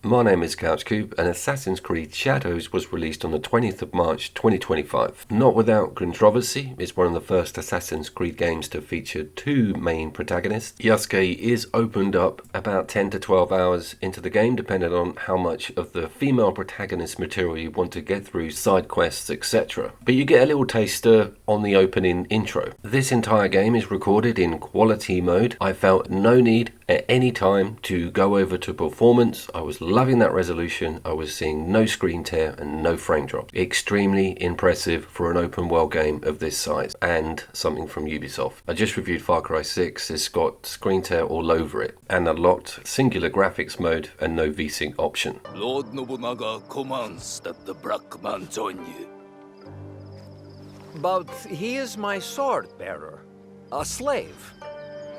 my name is CouchCube and Assassin's Creed Shadows was released on the 20th of March 2025. Not without controversy, it's one of the first Assassin's Creed games to feature two main protagonists. Yasuke is opened up about 10 to 12 hours into the game depending on how much of the female protagonist material you want to get through, side quests, etc. But you get a little taster on the opening intro. This entire game is recorded in quality mode. I felt no need at any time to go over to performance. I was loving that resolution. I was seeing no screen tear and no frame drop. Extremely impressive for an open world game of this size and something from Ubisoft. I just reviewed Far Cry 6. It's got screen tear all over it and a locked singular graphics mode and no VSync option. Lord Nobunaga commands that the black man join you. But he is my sword bearer, a slave.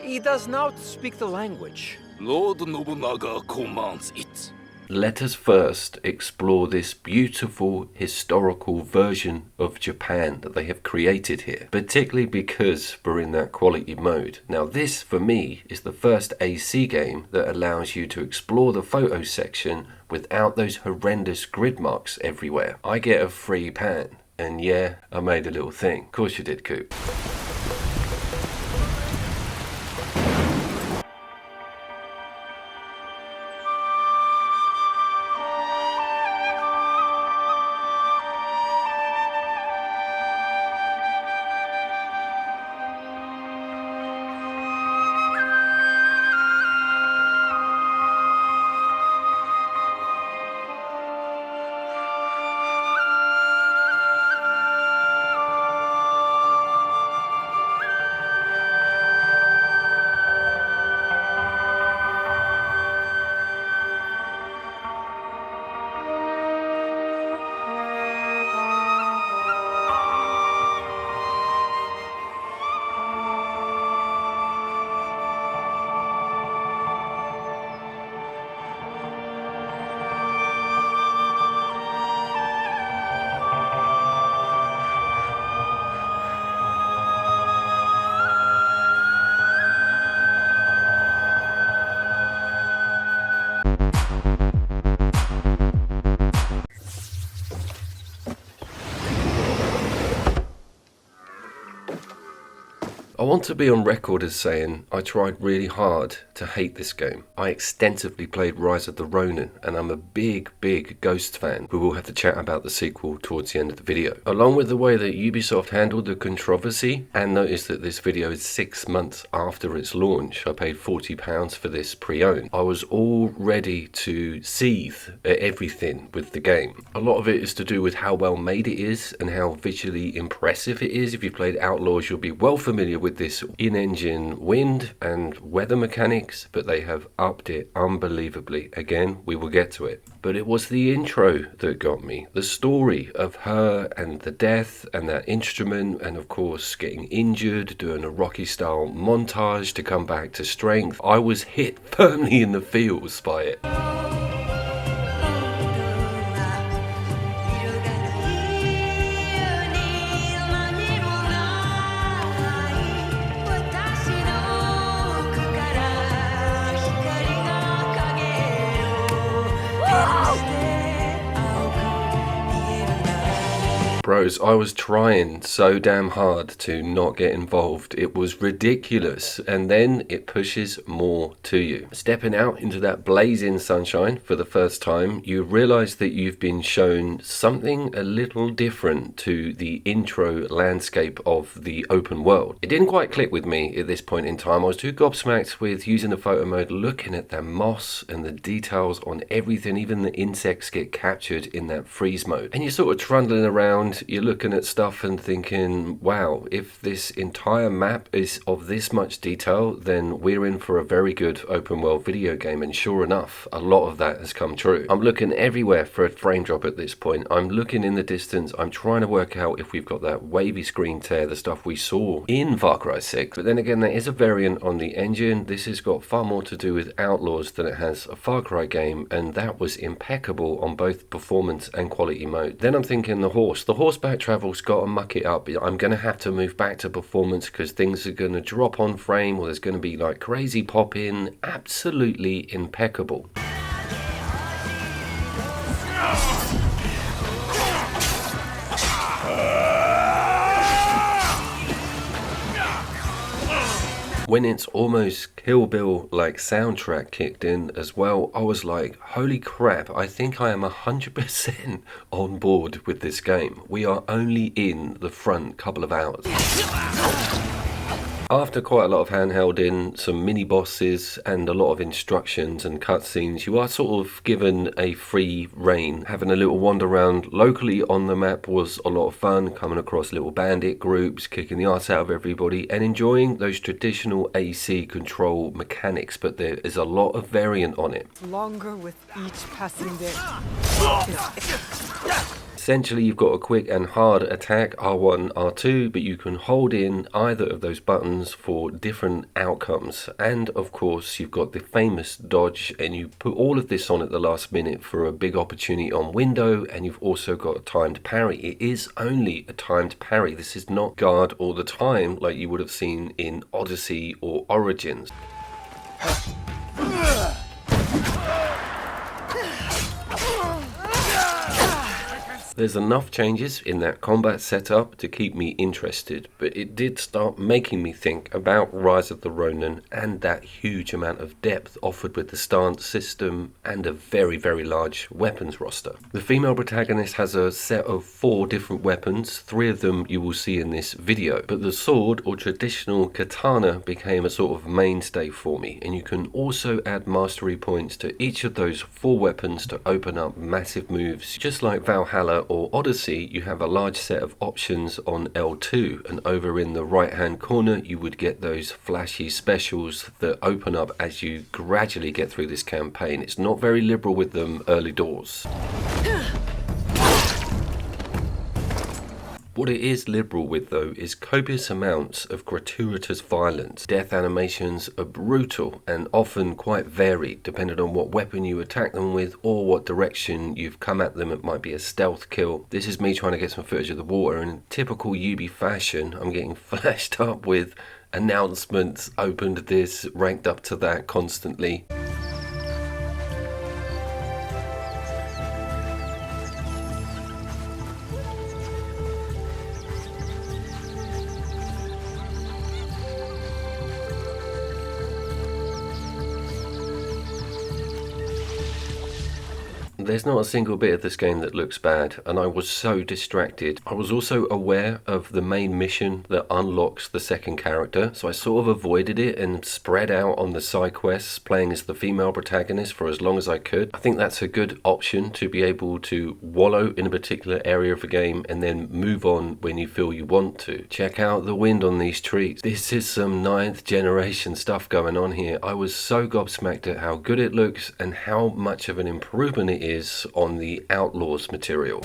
He does not speak the language. Lord Nobunaga commands it. Let us first explore this beautiful historical version of Japan that they have created here, particularly because we're in that quality mode. Now this, for me, is the first AC game that allows you to explore the photo section without those horrendous grid marks everywhere. I get a free pan, and yeah, I made a little thing. Of course you did, Coop. I want to be on record as saying I tried really hard to hate this game. I extensively played Rise of the Ronin and I'm a big Ghost fan. We will have to chat about the sequel towards the end of the video. Along with the way that Ubisoft handled the controversy, and notice that this video is 6 months after its launch. I paid £40 for this pre-owned. I was all ready to seethe at everything with the game. A lot of it is to do with how well made it is and how visually impressive it is. If you played Outlaws, you'll be well familiar with this in-engine wind and weather mechanics, but they have upped it unbelievably. Again, we will get to it. But it was the intro that got me. The story of her and the death and that instrument, and of course getting injured, doing a Rocky style montage to come back to strength. I was hit firmly in the feels by it. Bros, I was trying so damn hard to not get involved. It was ridiculous. And then it pushes more to you. Stepping out into that blazing sunshine for the first time, you realize that you've been shown something a little different to the intro landscape of the open world. It didn't quite click with me at this point in time. I was too gobsmacked with using the photo mode, looking at the moss and the details on everything. Even the insects get captured in that freeze mode. And you're sort of trundling around. You're looking at stuff and thinking, wow, if this entire map is of this much detail, then we're in for a very good open world video game. And sure enough, a lot of that has come true. I'm looking everywhere for a frame drop at this point. I'm looking in the distance. I'm trying to work out if we've got that wavy screen tear, the stuff we saw in Far Cry 6. But then again, there is a variant on the engine. This has got far more to do with Outlaws than it has a Far Cry game. And that was impeccable on both performance and quality mode. Then I'm thinking the horseback travel's got to muck it up. I'm going to have to move back to performance because things are going to drop on frame or there's going to be like crazy pop in. Absolutely impeccable. When it's almost Kill Bill like soundtrack kicked in as well, I was like, holy crap, I think I am 100% on board with this game. We are only in the front couple of hours. After quite a lot of handhelding, some mini bosses and a lot of instructions and cutscenes, you are sort of given a free rein. Having a little wander around locally on the map was a lot of fun, coming across little bandit groups, kicking the arse out of everybody and enjoying those traditional AC control mechanics, but there is a lot of variant on it. Longer with each passing day. Essentially, you've got a quick and hard attack, R1, R2, but you can hold in either of those buttons for different outcomes. And of course, you've got the famous dodge, and you put all of this on at the last minute for a big opportunity on window, and you've also got a timed parry. It is only a timed parry. This is not guard all the time like you would have seen in Odyssey or Origins. There's enough changes in that combat setup to keep me interested, but it did start making me think about Rise of the Ronin and that huge amount of depth offered with the stance system and a very, very large weapons roster. The female protagonist has a set of 4 different weapons, 3 of them you will see in this video, but the sword or traditional katana became a sort of mainstay for me, and you can also add mastery points to each of those 4 weapons to open up massive moves. Just like Valhalla or Odyssey, you have a large set of options on L2, and over in the right hand corner you would get those flashy specials that open up as you gradually get through this campaign. It's not very liberal with them early doors. What it is liberal with though is copious amounts of gratuitous violence. Death animations are brutal and often quite varied depending on what weapon you attack them with or what direction you've come at them. It might be a stealth kill. This is me trying to get some footage of the water, and in typical Ubi fashion I'm getting flashed up with announcements, opened this, ranked up to that constantly. There's not a single bit of this game that looks bad, and I was so distracted. I was also aware of the main mission that unlocks the second character, so I sort of avoided it and spread out on the side quests, playing as the female protagonist for as long as I could. I think that's a good option to be able to wallow in a particular area of a game and then move on when you feel you want to. Check out the wind on these trees. This is some 9th generation stuff going on here. I was so gobsmacked at how good it looks and how much of an improvement it is on the Outlaws material.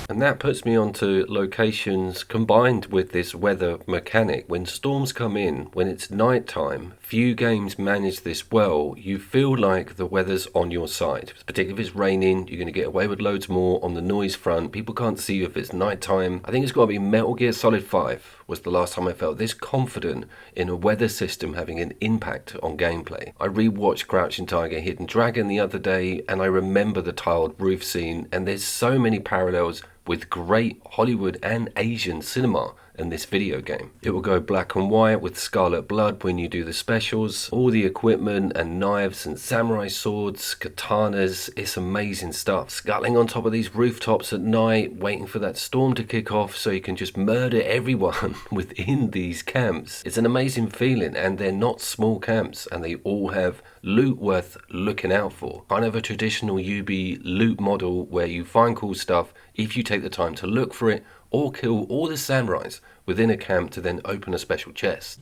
And that puts me onto locations combined with this weather mechanic. When storms come in, when it's night time, few games manage this well. You feel like the weather's on your side. Particularly if it's raining, you're going to get away with loads more on the noise front. People can't see you if it's night time. I think it's got to be Metal Gear Solid 5 was the last time I felt this confident in a weather system having an impact on gameplay. I rewatched Crouching Tiger, Hidden Dragon the other day, and I remember the tiled roof scene, and there's so many parallels with great Hollywood and Asian cinema in this video game. It will go black and white with scarlet blood when you do the specials. All the equipment and knives and samurai swords, katanas, it's amazing stuff. Scuttling on top of these rooftops at night, waiting for that storm to kick off so you can just murder everyone within these camps. It's an amazing feeling, and they're not small camps, and they all have loot worth looking out for. Kind of a traditional Ubi loot model where you find cool stuff if you take the time to look for it, or kill all the samurais within a camp to then open a special chest.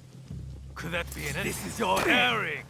Could that be an This is your herring!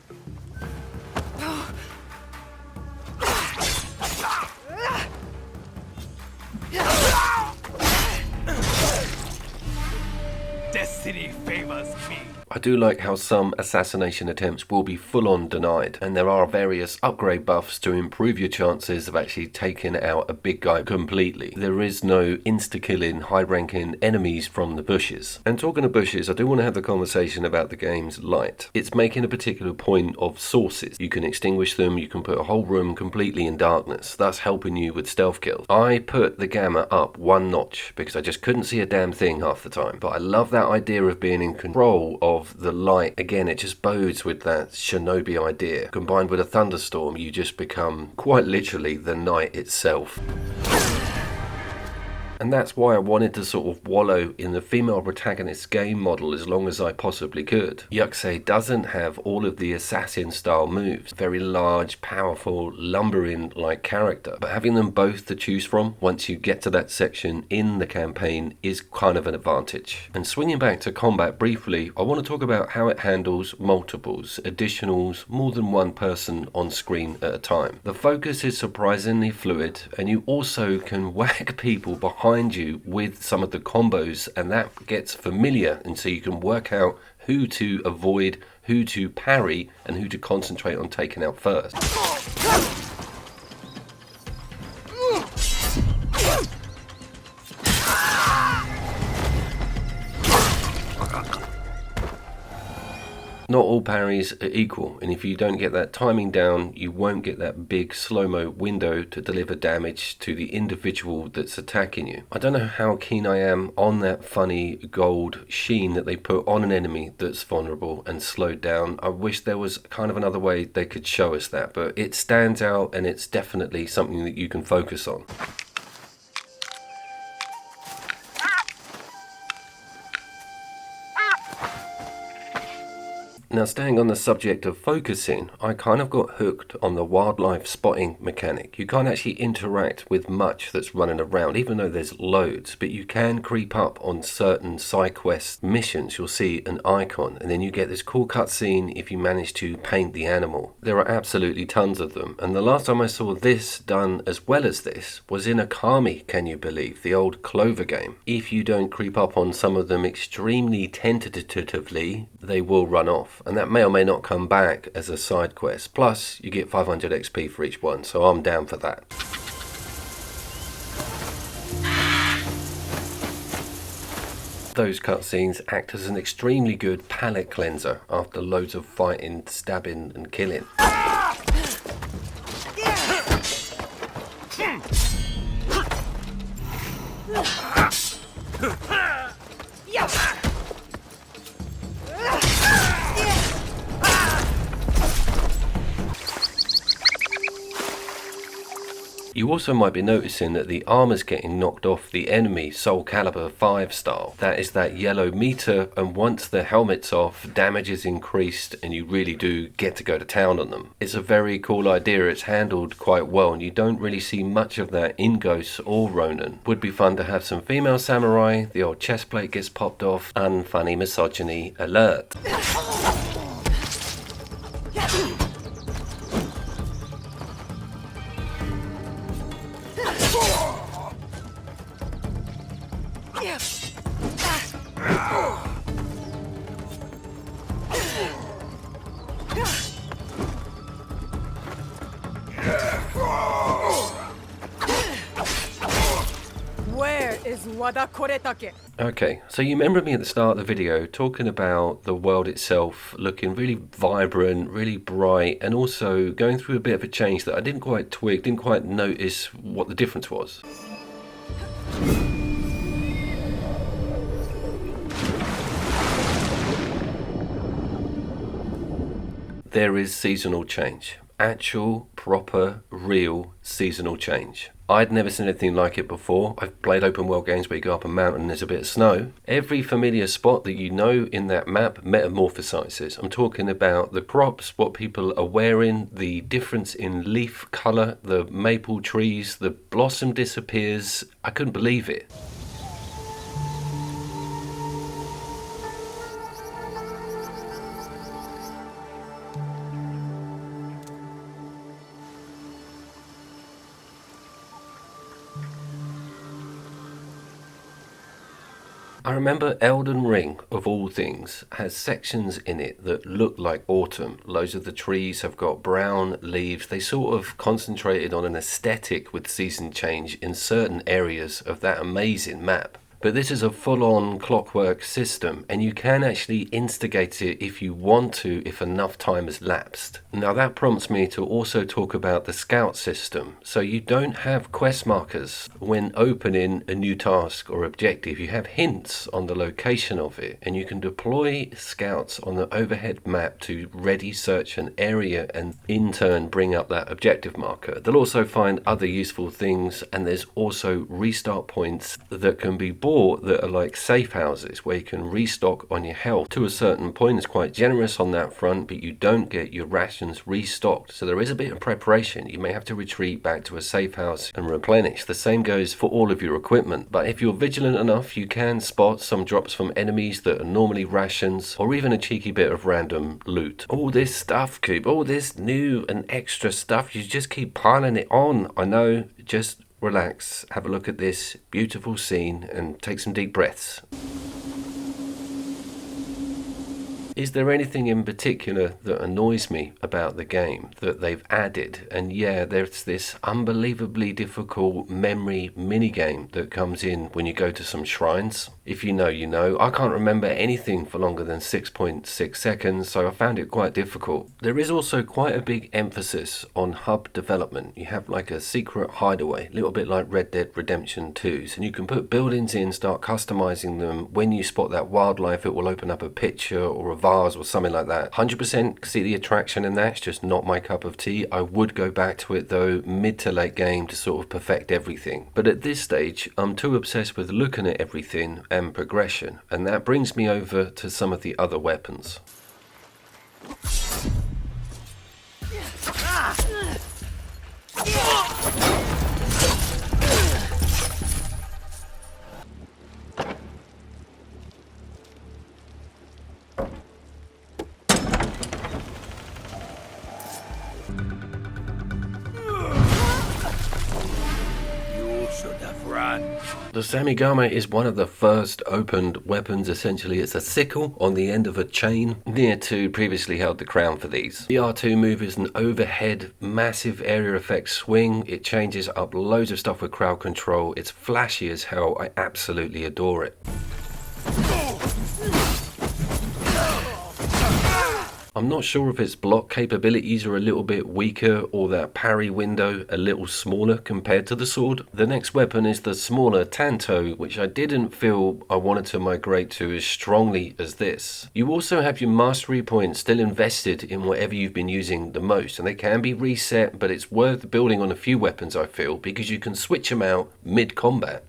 Destiny favors me. I do like how some assassination attempts will be full on denied, and there are various upgrade buffs to improve your chances of actually taking out a big guy completely. There is no insta-killing high ranking enemies from the bushes. And talking of bushes, I do want to have the conversation about the game's light. It's making a particular point of sources. You can extinguish them, you can put a whole room completely in darkness, thus helping you with stealth kills. I put the gamma up one notch because I just couldn't see a damn thing half the time. But I love that idea of being in control of the light. Again, it just bodes with that shinobi idea. Combined with a thunderstorm, you just become quite literally the night itself. And that's why I wanted to sort of wallow in the female protagonist's game model as long as I possibly could. Yasuke doesn't have all of the assassin style moves, very large, powerful, lumbering like character, but having them both to choose from once you get to that section in the campaign is kind of an advantage. And swinging back to combat briefly, I want to talk about how it handles multiples, additionals, more than one person on screen at a time. The focus is surprisingly fluid, and you also can whack people behind you with some of the combos, and that gets familiar, and so you can work out who to avoid, who to parry, and who to concentrate on taking out first. Not all parries are equal, and if you don't get that timing down, you won't get that big slow-mo window to deliver damage to the individual that's attacking you. I don't know how keen I am on that funny gold sheen that they put on an enemy that's vulnerable and slowed down. I wish there was kind of another way they could show us that, but it stands out and it's definitely something that you can focus on. Now, staying on the subject of focusing, I kind of got hooked on the wildlife spotting mechanic. You can't actually interact with much that's running around, even though there's loads, but you can creep up on certain side quest missions. You'll see an icon, and then you get this cool cutscene if you manage to paint the animal. There are absolutely tons of them, and the last time I saw this done as well as this was in Akami, can you believe, the old Clover game. If you don't creep up on some of them extremely tentatively, they will run off. And that may or may not come back as a side quest. Plus, you get 500 XP for each one, so I'm down for that. Those cutscenes act as an extremely good palate cleanser after loads of fighting, stabbing, and killing. You also might be noticing that the armor's getting knocked off the enemy Soul Calibur 5 style. That is that yellow meter, and once the helmet's off, damage is increased and you really do get to go to town on them. It's a very cool idea, it's handled quite well, and you don't really see much of that in Ghosts or Ronin. Would be fun to have some female samurai, the old chest plate gets popped off, unfunny misogyny alert. Where is Wada Koretake? Okay, so you remember me at the start of the video talking about the world itself looking really vibrant, really bright, and also going through a bit of a change that I didn't quite twig, didn't quite notice what the difference was. There is seasonal change. Actual, proper, real seasonal change. I'd never seen anything like it before. I've played open world games where you go up a mountain and there's a bit of snow. Every familiar spot that you know in that map metamorphosizes. I'm talking about the crops, what people are wearing, the difference in leaf colour, the maple trees, the blossom disappears. I couldn't believe it. I remember Elden Ring, of all things, has sections in it that look like autumn. Loads of the trees have got brown leaves. They sort of concentrated on an aesthetic with season change in certain areas of that amazing map. But this is a full-on clockwork system, and you can actually instigate it if you want to, if enough time has lapsed. Now that prompts me to also talk about the scout system. So you don't have quest markers when opening a new task or objective. You have hints on the location of it, and you can deploy scouts on the overhead map to ready search an area and in turn bring up that objective marker. They'll also find other useful things, and there's also restart points that can be bought that are like safe houses where you can restock on your health to a certain point. It's quite generous on that front, but you don't get your rations restocked, so there is a bit of preparation. You may have to retreat back to a safe house and replenish. The same goes for all of your equipment, but if you're vigilant enough, you can spot some drops from enemies that are normally rations, or even a cheeky bit of random loot. All this stuff, Coop, all this new and extra stuff, you just keep piling it on. I know, just relax, have a look at this beautiful scene and take some deep breaths. Is there anything in particular that annoys me about the game that they've added? And yeah, there's this unbelievably difficult memory minigame that comes in when you go to some shrines. If you know, you know. I can't remember anything for longer than 6.6 seconds, so I found it quite difficult. There is also quite a big emphasis on hub development. You have like a secret hideaway, a little bit like Red Dead Redemption 2's, and you can put buildings in, start customizing them. When you spot that wildlife, it will open up a picture or a vase or something like that. 100% see the attraction in that. It's just not my cup of tea. I would go back to it though mid to late game to sort of perfect everything, but at this stage I'm too obsessed with looking at everything and progression, and that brings me over to some of the other weapons. The Samigama is one of the first opened weapons. Essentially it's a sickle on the end of a chain. Near 2 previously held the crown for these. The R2 move is an overhead massive area effect swing. It changes up loads of stuff with crowd control. It's flashy as hell. I absolutely adore it. I'm not sure if its block capabilities are a little bit weaker or that parry window a little smaller compared to the sword. The next weapon is the smaller Tanto, which I didn't feel I wanted to migrate to as strongly as this. You also have your mastery points still invested in whatever you've been using the most, and they can be reset, but it's worth building on a few weapons I feel, because you can switch them out mid-combat.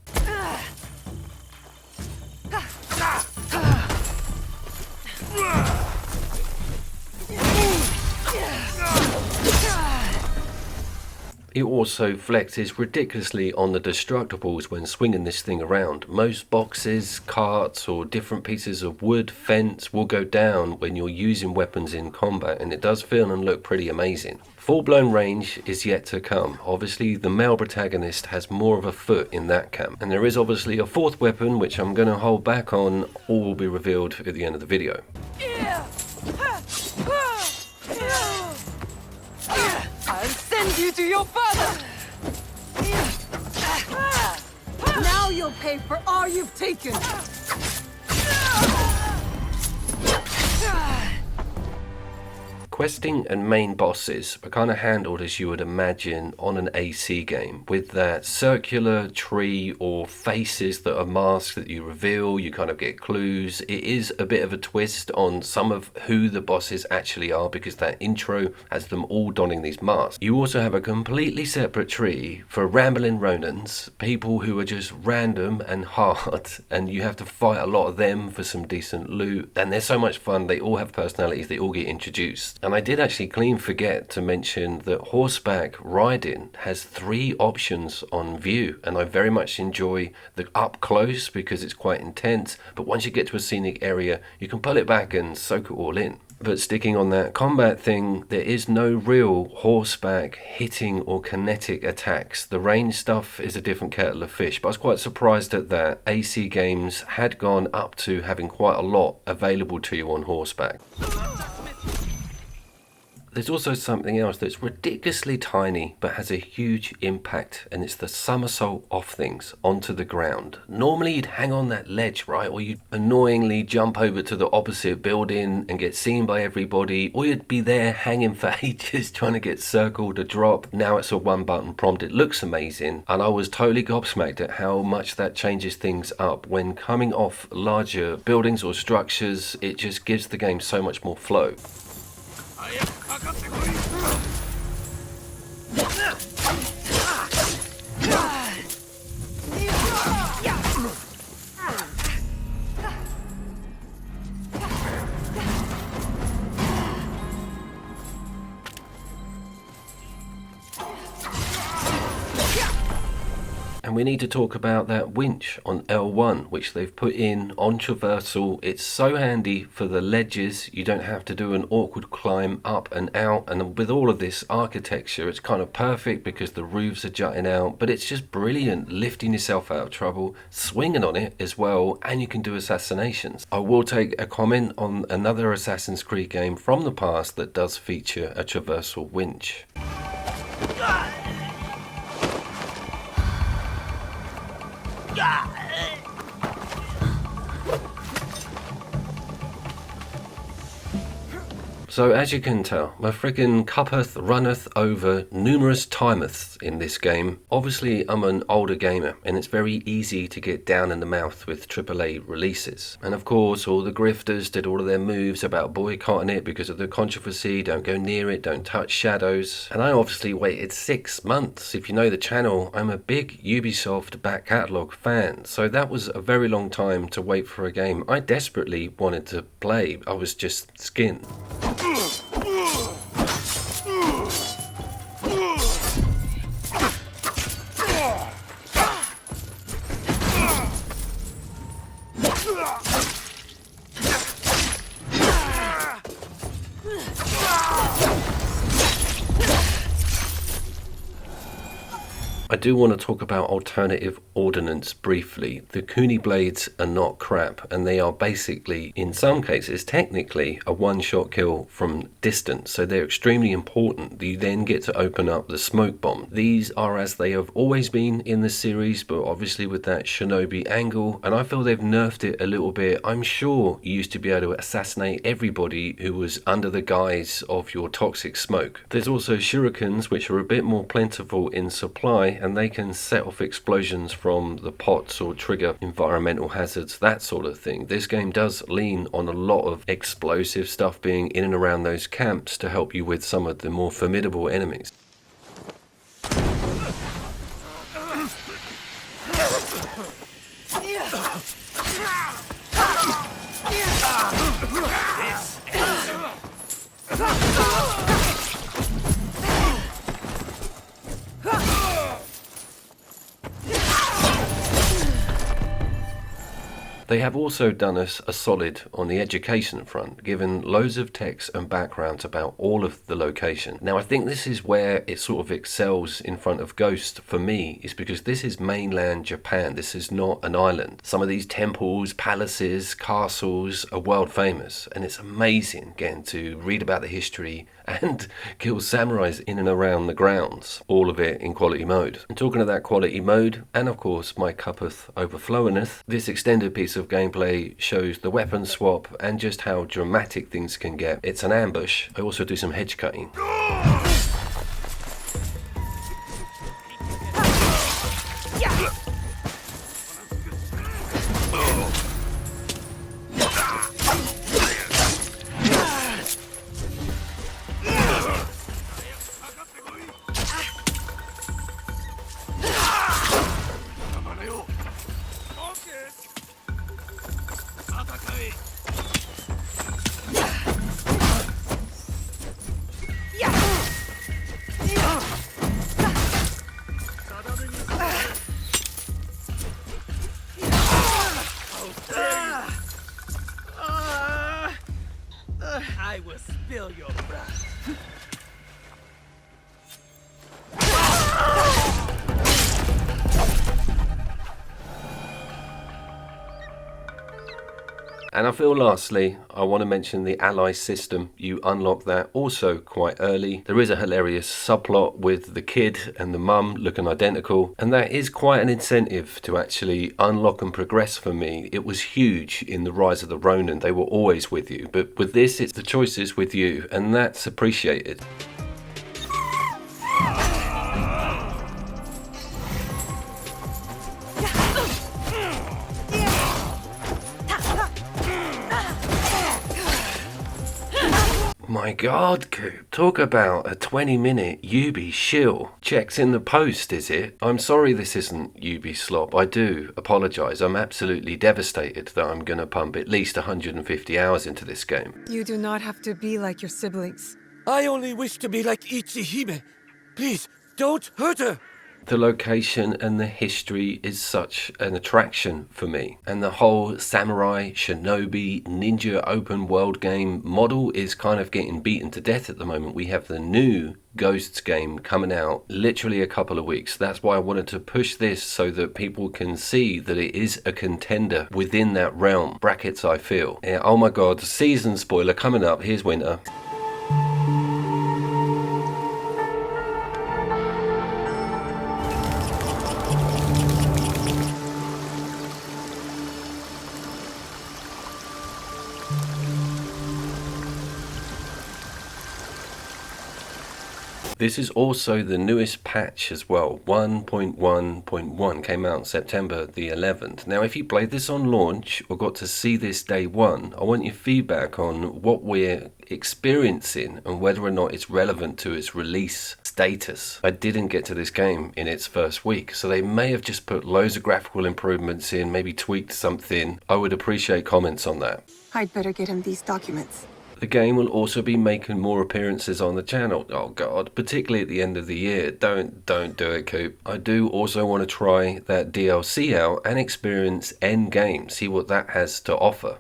It also flexes ridiculously on the destructibles when swinging this thing around. Most boxes, carts or different pieces of wood, fence will go down when you're using weapons in combat, and it does feel and look pretty amazing. Full-blown range is yet to come. Obviously the male protagonist has more of a foot in that camp, and there is obviously a fourth weapon which I'm going to hold back on. All will be revealed at the end of the video. I'll send you to your father! Now you'll pay for all you've taken! Questing and main bosses are kind of handled as you would imagine on an AC game, with that circular tree or faces that are masks that you reveal. You kind of get clues. It is a bit of a twist on some of who the bosses actually are, because that intro has them all donning these masks. You also have a completely separate tree for rambling Ronins, people who are just random and hard, and you have to fight a lot of them for some decent loot, and they're so much fun. They all have personalities, they all get introduced. And I did actually clean forget to mention that horseback riding has 3 options on view, and I very much enjoy the up close because it's quite intense, but once you get to a scenic area you can pull it back and soak it all in. But sticking on that combat thing, there is no real horseback hitting or kinetic attacks. The range stuff is a different kettle of fish, but I was quite surprised at that. AC games had gone up to having quite a lot available to you on horseback. There's also something else that's ridiculously tiny but has a huge impact, and it's the somersault off things onto the ground. Normally you'd hang on that ledge, right? Or you'd annoyingly jump over to the opposite building and get seen by everybody, or you'd be there hanging for ages trying to get circled to drop. Now it's a one button prompt. It looks amazing, and I was totally gobsmacked at how much that changes things up. When coming off larger buildings or structures, it just gives the game so much more flow. And we need to talk about that winch on L1, which they've put in on Traversal. It's so handy for the ledges. You don't have to do an awkward climb up and out. And with all of this architecture, it's kind of perfect because the roofs are jutting out. But it's just brilliant, lifting yourself out of trouble, swinging on it as well, and you can do assassinations. I will take a comment on another Assassin's Creed game from the past that does feature a Traversal winch. So as you can tell, my friggin' cuppeth runneth over numerous timeths in this game. Obviously I'm an older gamer and it's very easy to get down in the mouth with AAA releases. And of course all the grifters did all of their moves about boycotting it because of the controversy, don't go near it, don't touch shadows. And I obviously waited 6 months. If you know the channel, I'm a big Ubisoft back catalogue fan. So that was a very long time to wait for a game I desperately wanted to play. I was just skinned. I do want to talk about alternative ordnance briefly. The Kuni blades are not crap, and they are basically, in some cases, technically a one-shot kill from distance, so they're extremely important. You then get to open up the smoke bomb. These are as they have always been in the series, but obviously with that shinobi angle, and I feel they've nerfed it a little bit. I'm sure you used to be able to assassinate everybody who was under the guise of your toxic smoke. There's also shurikens, which are a bit more plentiful in supply, and they can set off explosions from the pots or trigger environmental hazards, that sort of thing. This game does lean on a lot of explosive stuff being in and around those camps to help you with some of the more formidable enemies. They have also done us a solid on the education front, given loads of text and backgrounds about all of the location. Now I think this is where it sort of excels in front of Ghost for me, is because this is mainland Japan. This is not an island. Some of these temples, palaces, castles are world famous, and it's amazing getting to read about the history and kill samurais in and around the grounds, all of it in quality mode. And talking of that quality mode, and of course my cuppeth overflowingeth, this extended piece of gameplay shows the weapon swap and just how dramatic things can get. It's an ambush. I also do some hedge cutting. I will spill your blood. And I feel lastly, I want to mention the ally system. You unlock that also quite early. There is a hilarious subplot with the kid and the mum looking identical, and that is quite an incentive to actually unlock and progress for me. It was huge in the Rise of the Ronin. They were always with you, but with this, it's the choices with you, and that's appreciated. My God, Coop, talk about a 20-minute Ubi shill. Checks in the post, is it? I'm sorry this isn't Ubi slop. I do apologise. I'm absolutely devastated that I'm going to pump at least 150 hours into this game. You do not have to be like your siblings. I only wish to be like Ichihime. Please, don't hurt her. The location and the history is such an attraction for me. And the whole samurai, shinobi, ninja open world game model is kind of getting beaten to death at the moment. We have the new Ghosts game coming out literally a couple of weeks. That's why I wanted to push this so that people can see that it is a contender within that realm. Brackets, I feel. Yeah, oh my God, season spoiler coming up. Here's winter. This is also the newest patch as well. 1.1.1 came out September the 11th. Now, if you played this on launch or got to see this day one, I want your feedback on what we're experiencing and whether or not it's relevant to its release status. I didn't get to this game in its first week, so they may have just put loads of graphical improvements in, maybe tweaked something. I would appreciate comments on that. I'd better get him these documents. The game will also be making more appearances on the channel. Oh God, particularly at the end of the year. Don't do it, Coop. I do also want to try that DLC out and experience Endgame, see what that has to offer.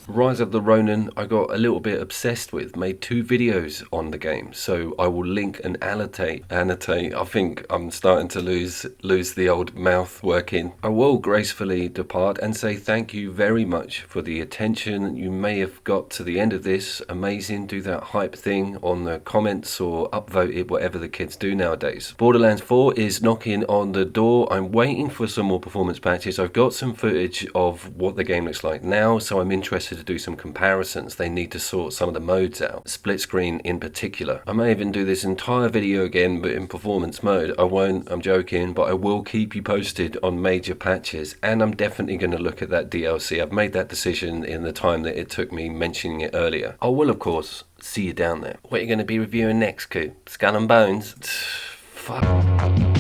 Rise of the Ronin, I got a little bit obsessed with, made 2 videos on the game, so I will link and annotate. I think I'm starting to lose the old mouth working. I will gracefully depart and say thank you very much for the attention. You may have got to the end of this. Amazing, do that hype thing on the comments or upvote it, whatever the kids do nowadays. Borderlands 4 is knocking on the door. I'm waiting for some more performance patches. I've got some footage of what the game looks like now, so I'm interested to do some comparisons. They need to sort some of the modes out, split screen in particular. I may even do this entire video again but in performance mode. I won't, I'm joking, but I will keep you posted on major patches, and I'm definitely going to look at that DLC. I've made that decision in the time that it took me mentioning it earlier. I will of course see you down there. What are you going to be reviewing next, Coop? Skull and Bones? Fuck.